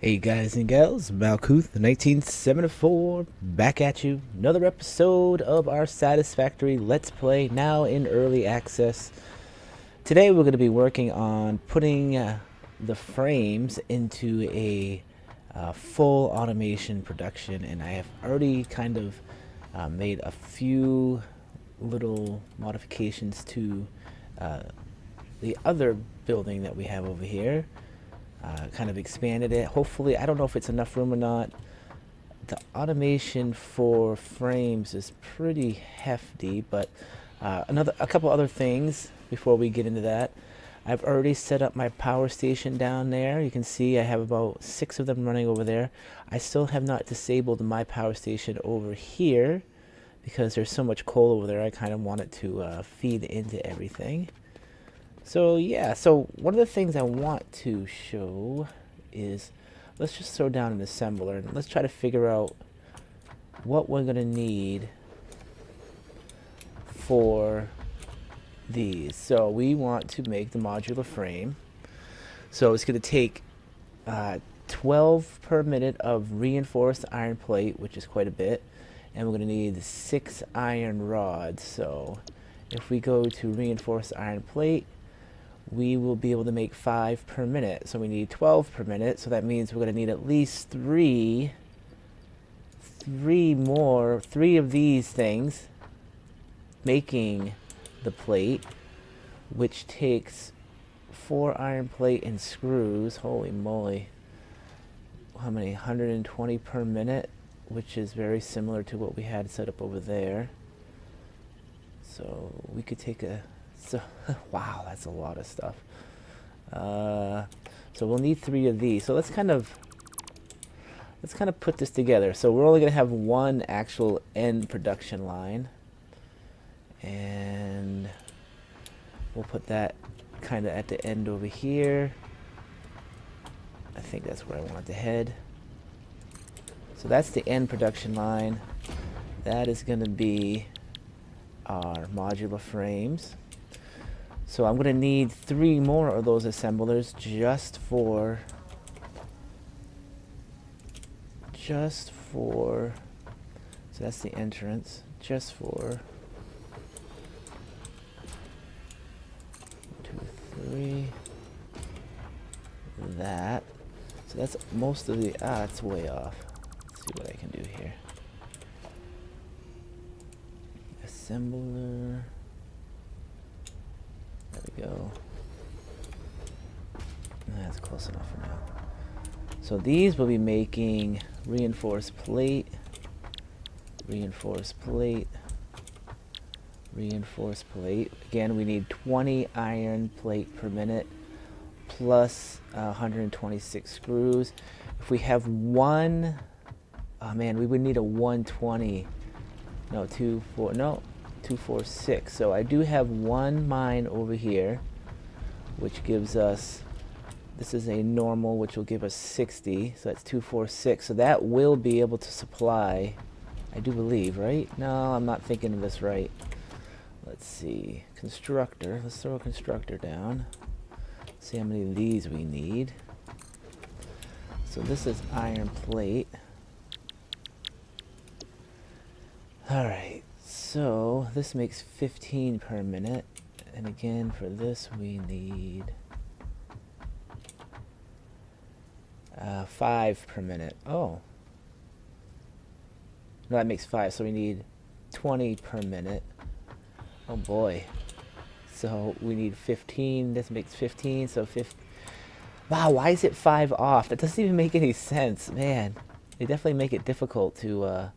Hey guys and gals, Malkuth 1974 back at you. Another episode of our Satisfactory Let's Play, now in early access. Today we're going to be working on putting the frames into a full automation production, and I have already kind of made a few little modifications to the other building that we have over here. Kind of expanded it. Hopefully, I don't know if it's enough room or not. The automation for frames is pretty hefty, but a couple other things before we get into that. I've already set up my power station down there. You can see I have about 6 of them running over there. I still have not disabled my power station over here because there's so much coal over there. I kind of want it to feed into everything. So yeah, so one of the things I want to show is, let's just throw down an assembler and let's try to figure out what we're going to need for these. So we want to make the modular frame. So it's going to take 12 per minute of reinforced iron plate, which is quite a bit, and we're going to need 6 iron rods. So if we go to reinforced iron plate, we will be able to make 5 per minute. So we need 12 per minute. So that means we're going to need at least three of these things making the plate, which takes 4 iron plate and screws. Holy moly. How many? 120 per minute, which is very similar to what we had set up over there. So we could take a... So, wow, that's a lot of stuff. So we'll need 3 of these. So let's kind of put this together. So we're only going to have one actual end production line, and we'll put that kind of at the end over here. I think that's where I want it to head. So that's the end production line. That is going to be our modular frames. So I'm going to need 3 more of those assemblers just for so that's the entrance, just for 1, 2, 3, that. So that's most of the, it's way off. Let's see what I can do here. Assembler. There we go. That's close enough for now. So these will be making reinforced plate, reinforced plate, reinforced plate. Again, we need 20 iron plate per minute plus 126 screws. If we have one, oh man, we would need a 120. No, 246. So I do have one mine over here, which gives us, this is a normal, which will give us 60. So that's 246. So that will be able to supply, I do believe, right? No, I'm not thinking of this right. Let's see. Constructor. Let's throw a constructor down. See how many of these we need. So this is iron plate. All right. So this makes 15 per minute, and again for this we need 5 per minute. Oh, no, that makes 5, so we need 20 per minute. Oh boy. So we need 15. This makes 15, so 50. Wow, why is it 5 off? That doesn't even make any sense, man. They definitely make it difficult to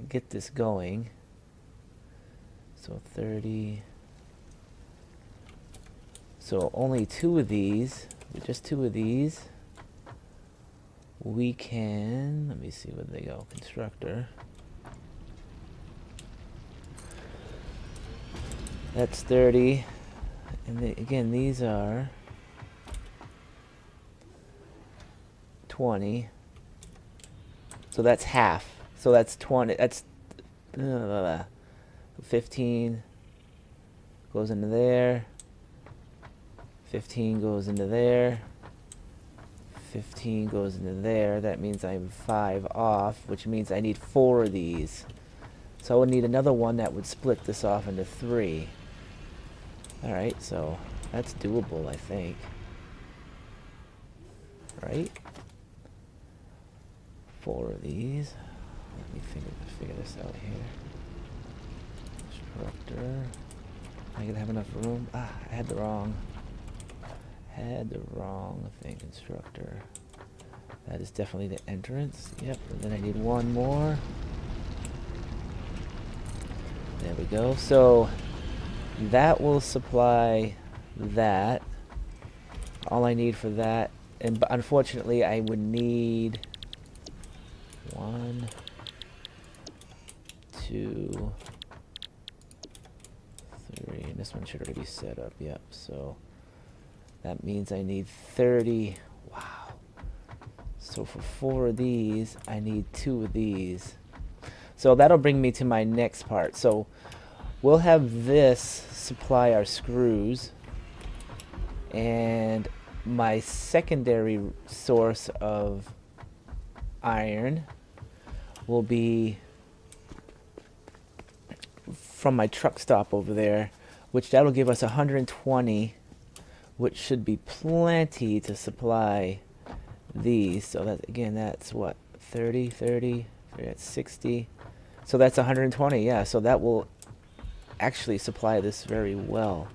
get this going. So 30. So only 2 of these, just 2 of these. We can, let me see where they go. Constructor. That's 30. And again, these are 20. So that's half. So that's 20. That's 15 goes into there. 15 goes into there. 15 goes into there. That means I'm 5 off, which means I need 4 of these. So I would need another one that would split this off into 3. Alright, so that's doable, I think. Right? 4 of these. Let me figure this out here. Constructor. Am I gonna have enough room? Ah, I had the wrong thing. Constructor. That is definitely the entrance. Yep, and then I need one more. There we go. So that will supply that. All I need for that, and unfortunately I would need 1, 2, 3, and this one should already be set up. Yep, so that means I need 30. Wow. So for 4 of these, I need 2 of these. So that'll bring me to my next part. So we'll have this supply our screws, and my secondary source of iron will be from my truck stop over there, which that'll give us 120, which should be plenty to supply these. So that, again, that's what, 30, that's 60. So that's 120, yeah. So that will actually supply this very well.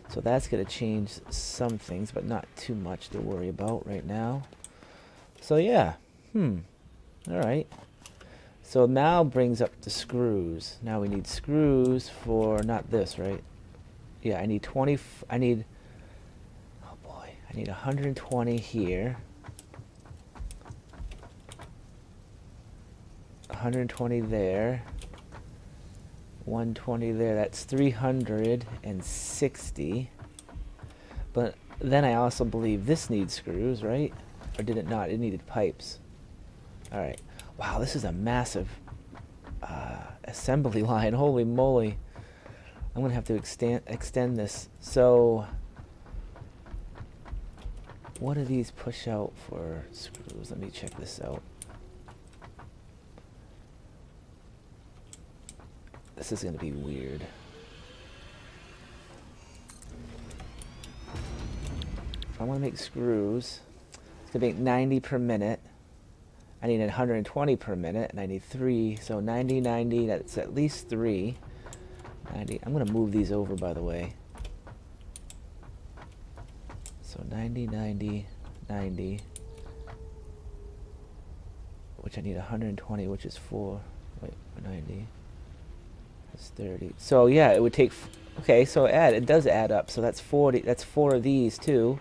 So that's going to change some things, but not too much to worry about right now. So yeah, alright. So now brings up the screws. Now we need screws for, not this, right? Yeah, I need 20, I need 120 here. 120 there. 120 there. That's 360. But then I also believe this needs screws, right? Or did it not? It needed pipes. Alright. Wow, this is a massive assembly line. Holy moly. I'm going to have to extend this. So what do these push out for screws? Let me check this out. This is going to be weird. If I want to make screws, it's going to make 90 per minute. I need 120 per minute, and I need 3. So 90, 90, that's at least 3. 90. I'm going to move these over, by the way. So 90, 90, 90. Which I need 120, which is 4. Wait, 90. That's 30. So yeah, it would take, okay, so it does add up. So that's 40, that's 4 of these too,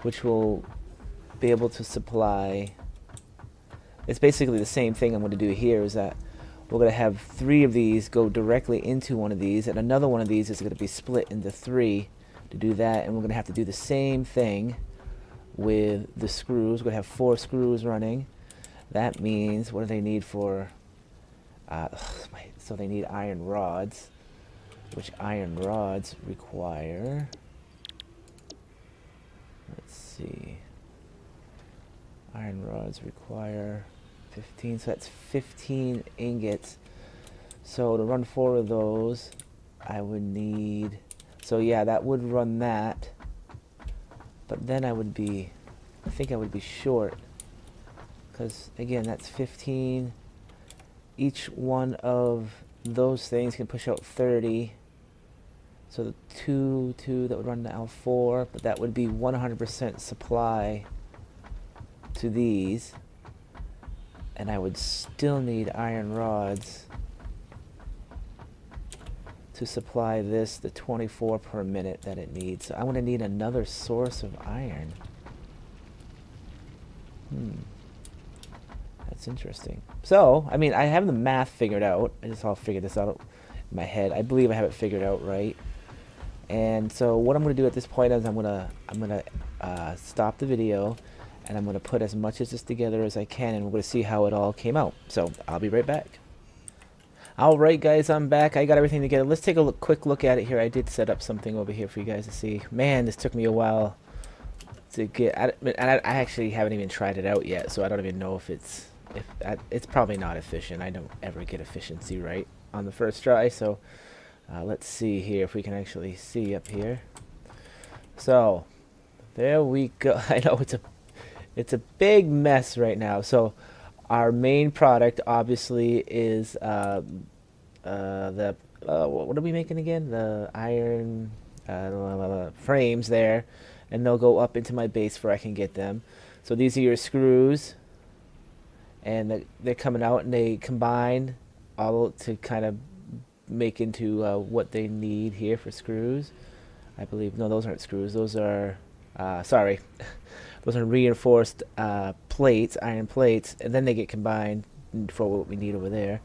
which will be able to supply. It's basically the same thing I'm going to do here, is that we're going to have 3 of these go directly into one of these, and another one of these is going to be split into 3 to do that, and we're going to have to do the same thing with the screws. We're going to have 4 screws running. That means, what do they need for, so they need iron rods, which iron rods require, let's see, iron rods require 15, so that's 15 ingots. So to run 4 of those, I would need, so yeah, that would run that, but then I think I would be short, because again, that's 15. Each one of those things can push out 30. So the two that would run to L4, but that would be 100% supply to these. And I would still need iron rods to supply this, the 24 per minute that it needs. So I'm going to need another source of iron. That's interesting. So, I mean, I have the math figured out. I'll figure this out in my head. I believe I have it figured out right. And so what I'm going to do at this point is I'm going to stop the video, and I'm going to put as much of this together as I can, and we're going to see how it all came out. So I'll be right back. Alright guys, I'm back. I got everything together. Let's take a quick look at it here. I did set up something over here for you guys to see. Man, this took me a while. to get. I actually haven't even tried it out yet, so I don't even know if it's probably not efficient. I don't ever get efficiency right on the first try. So let's see here if we can actually see up here. So there we go. I know it's a big mess right now. So our main product obviously is the what are we making again? The iron frames there, and they'll go up into my base where I can get them. So these are your screws, and they're coming out, and they combine all to kind of make into what they need here for screws. I believe, no, those aren't screws. Those are sorry, those are reinforced plates, iron plates, and then they get combined for what we need over there.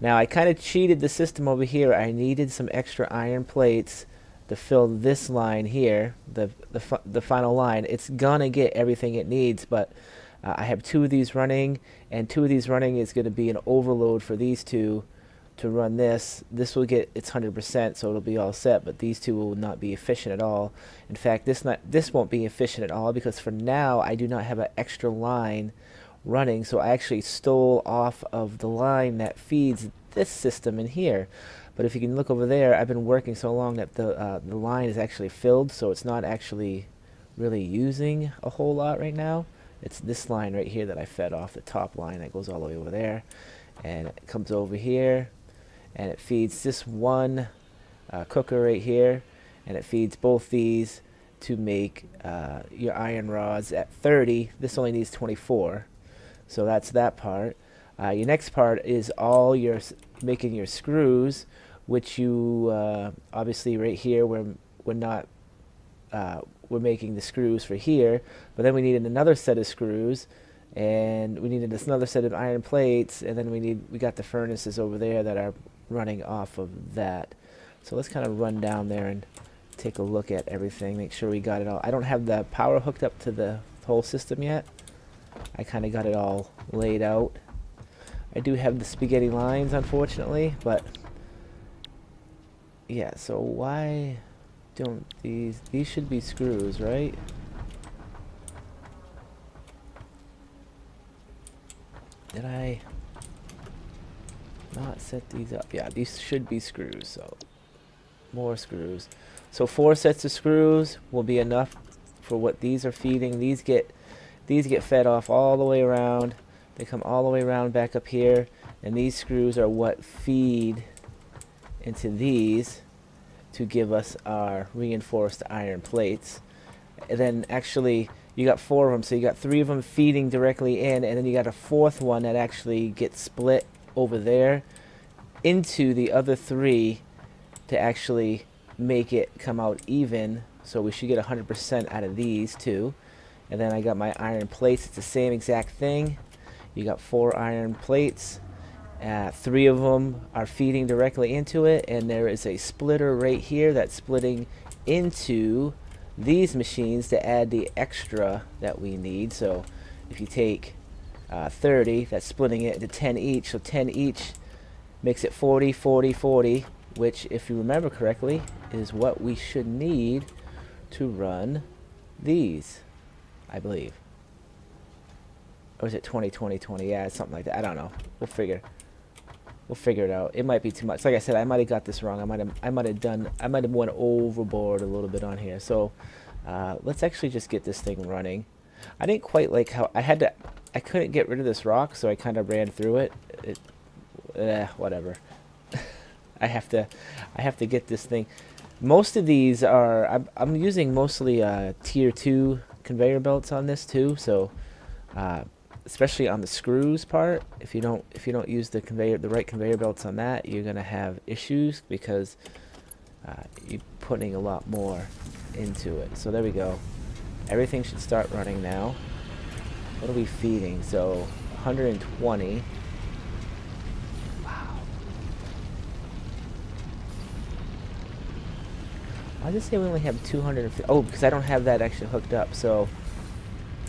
Now I kind of cheated the system over here. I needed some extra iron plates to fill this line here, the final line. It's gonna get everything it needs, but I have two of these running, and two of these running is going to be an overload for these two to run this. This will get its 100%, so it'll be all set, but these two will not be efficient at all. In fact, this won't be efficient at all, because for now I do not have an extra line running, so I actually stole off of the line that feeds this system in here. But if you can look over there, I've been working so long that the line is actually filled, so it's not actually really using a whole lot right now. It's this line right here that I fed off, the top line that goes all the way over there, and it comes over here, and it feeds this one cooker right here, and it feeds both these to make your iron rods at 30. This only needs 24, so that's that part. Your next part is all your making your screws, which you obviously right here we're not we're making the screws for here, but then we needed another set of screws, and we needed another set of iron plates, and then we got the furnaces over there that are running off of that. So let's kind of run down there and take a look at everything, make sure we got it all. I don't have the power hooked up to the whole system yet. I kind of got it all laid out. I do have the spaghetti lines, unfortunately, but yeah, so why don't these should be screws, right? Did I not set these up? Yeah, these should be screws, so more screws. So 4 sets of screws will be enough for what these are feeding. These get fed off all the way around. They come all the way around back up here, and these screws are what feed into these to give us our reinforced iron plates. And then actually you got 4 of them, so you got 3 of them feeding directly in, and then you got a 4th one that actually gets split over there into the other 3 to actually make it come out even. So we should get 100% out of these too. And then I got my iron plates. It's the same exact thing. You got 4 iron plates. 3 of them are feeding directly into it, and there is a splitter right here that's splitting into these machines to add the extra that we need. So if you take 30, that's splitting it into 10 each, so 10 each makes it 40, 40, 40, which, if you remember correctly, is what we should need to run these, I believe. Or is it 20, 20, 20? Yeah, it's something like that. I don't know. We'll figure it out. It might be too much. Like I said, I might have got this wrong. I might have went overboard a little bit on here. So let's actually just get this thing running. I didn't quite like how I couldn't get rid of this rock, so I kind of ran through it. Whatever. I have to get this thing. Most of these are I'm using mostly tier 2 conveyor belts on this too. So especially on the screws part, if you don't use the right conveyor belts on that, you're gonna have issues because you're putting a lot more into it. So there we go. Everything should start running now. What are we feeding? So 120. Wow. I'll just say we only have 250. Oh, because I don't have that actually hooked up. So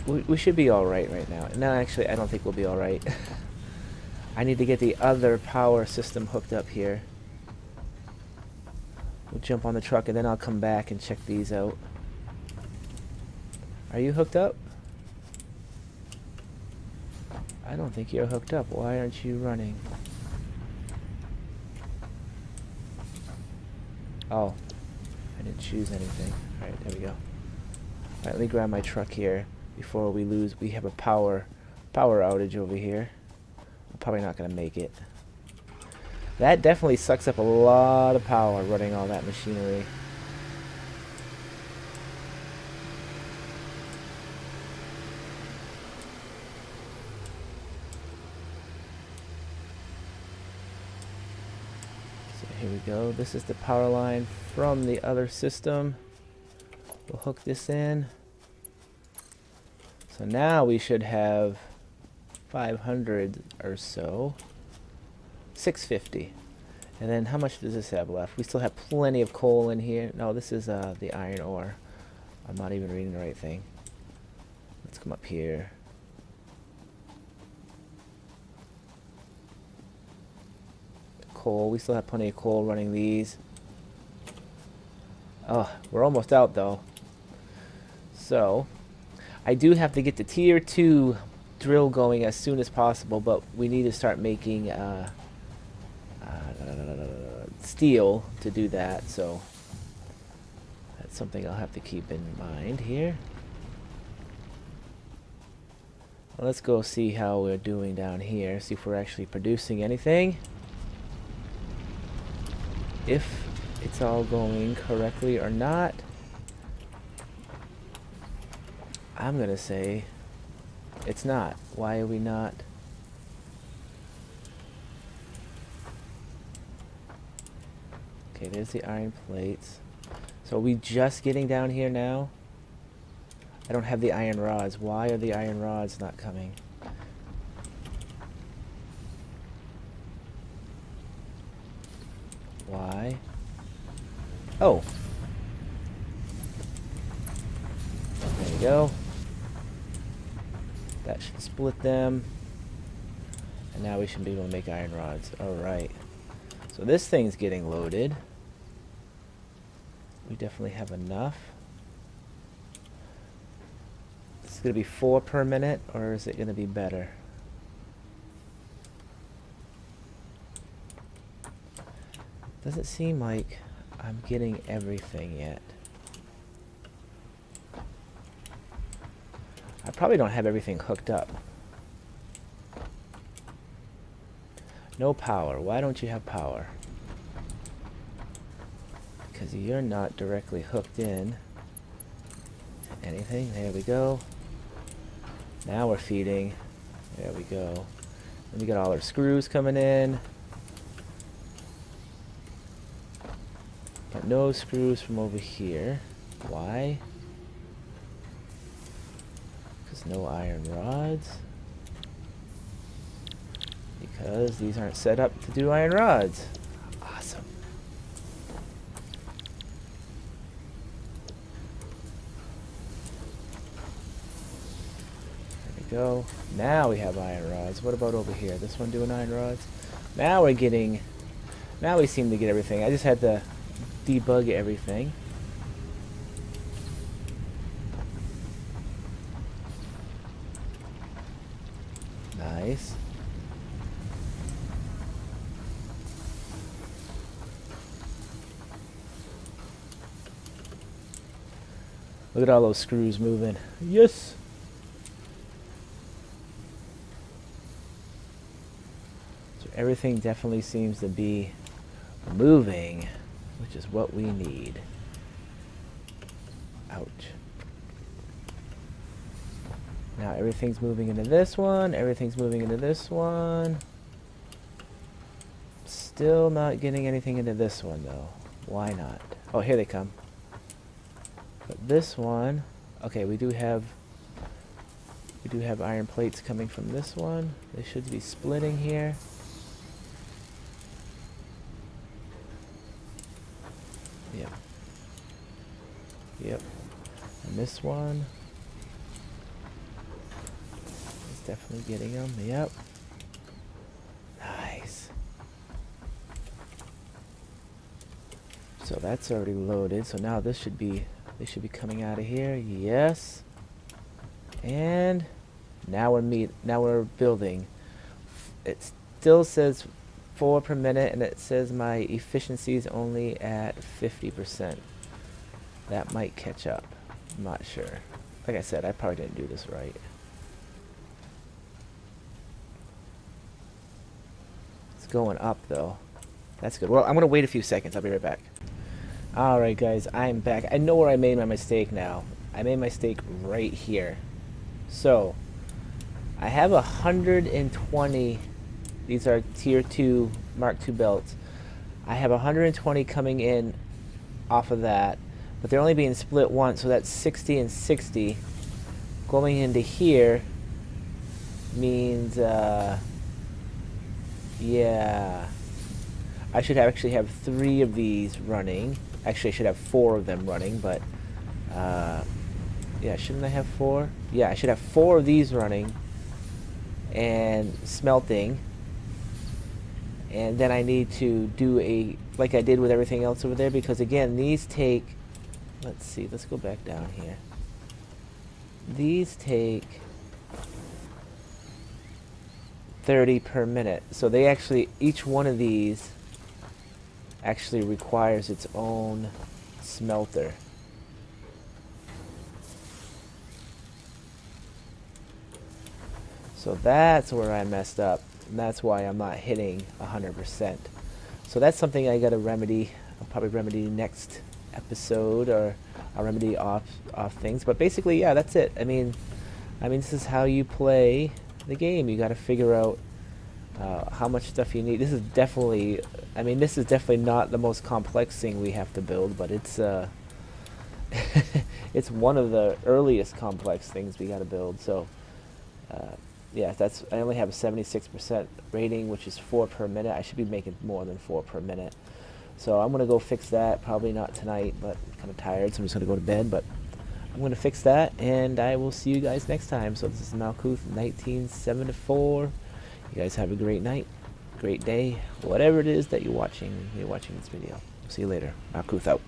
we should be all right now. No, actually, I don't think we'll be all right. I need to get the other power system hooked up here. We'll jump on the truck, and then I'll come back and check these out. Are you hooked up? I don't think you're hooked up. Why aren't you running? Oh, I didn't choose anything. Alright, there we go. Alright, let me grab my truck here before we lose. We have a power outage over here. I'm probably not going to make it. That definitely sucks up a lot of power running all that machinery. So here we go. This is the power line from the other system. We'll hook this in. So now we should have 500 or so. 650. And then how much does this have left? We still have plenty of coal in here. No, this is the iron ore. I'm not even reading the right thing. Let's come up here. Coal. We still have plenty of coal running these. Oh, we're almost out though. So, I do have to get the tier 2 drill going as soon as possible, but we need to start making steel to do that, so that's something I'll have to keep in mind here. Well, let's go see how we're doing down here, see if we're actually producing anything. If it's all going correctly or not. I'm gonna say it's not. Why are we not? Okay, there's the iron plates. So are we just getting down here now? I don't have the iron rods. Why are the iron rods not coming? Why? Oh. There we go. That should split them. And now we should be able to make iron rods. Alright. So this thing's getting loaded. We definitely have enough. It's going to be 4 per minute, or is it going to be better? Doesn't seem like I'm getting everything yet. I probably don't have everything hooked up. No power. Why don't you have power? Because you're not directly hooked in. Anything? There we go. Now we're feeding. There we go. And we got all our screws coming in. But no screws from over here. Why? Because no iron rods. Because these aren't set up to do iron rods. Awesome. There we go. Now we have iron rods. What about over here? This one doing iron rods? Now we're getting... Now we seem to get everything. I just had to debug everything. Nice. Look at all those screws moving. Yes! So everything definitely seems to be moving, which is what we need. Ouch. Now everything's moving into this one, everything's moving into this one. Still not getting anything into this one though. Why not? Oh, here they come. But this one, okay, we do have iron plates coming from this one. They should be splitting here. Yep. Yep. And this one is definitely getting them. Yep. Nice. So that's already loaded. So now this should be, they should be coming out of here. Yes. And now we're building. It still says 4 per minute, and it says my efficiency is only at 50%. That might catch up. I'm not sure. Like I said, I probably didn't do this right. It's going up though. That's good. Well, I'm gonna wait a few seconds. I'll be right back. Alright guys, I'm back. I know where I made my mistake now. I made my mistake right here. So, I have 120. These are tier 2 Mark II belts. I have 120 coming in off of that, but they're only being split once, so that's 60 and 60. Going into here means, yeah, I should actually have 3 of these running. Actually, I should have 4 of them running, but, yeah, shouldn't I have 4? Yeah, I should have 4 of these running and smelting. And then I need to do like I did with everything else over there, because again, these take, let's see, let's go back down here. These take 30 per minute. So they actually, each one of these actually requires its own smelter. So that's where I messed up. And that's why I'm not hitting 100%. So that's something I gotta remedy. I'll probably remedy next episode, or I'll remedy off things. But basically, yeah, that's it. I mean, this is how you play the game. You gotta figure out how much stuff you need. This is definitely, this is definitely not the most complex thing we have to build, but it's it's one of the earliest complex things we gotta build. So. Yeah, I only have a 76% rating, which is 4 per minute. I should be making more than 4 per minute. So I'm going to go fix that. Probably not tonight, but I'm kind of tired, so I'm just going to go to bed. But I'm going to fix that, and I will see you guys next time. So this is Malkuth, 1974. You guys have a great night, great day, whatever it is that you're watching this video. See you later. Malkuth out.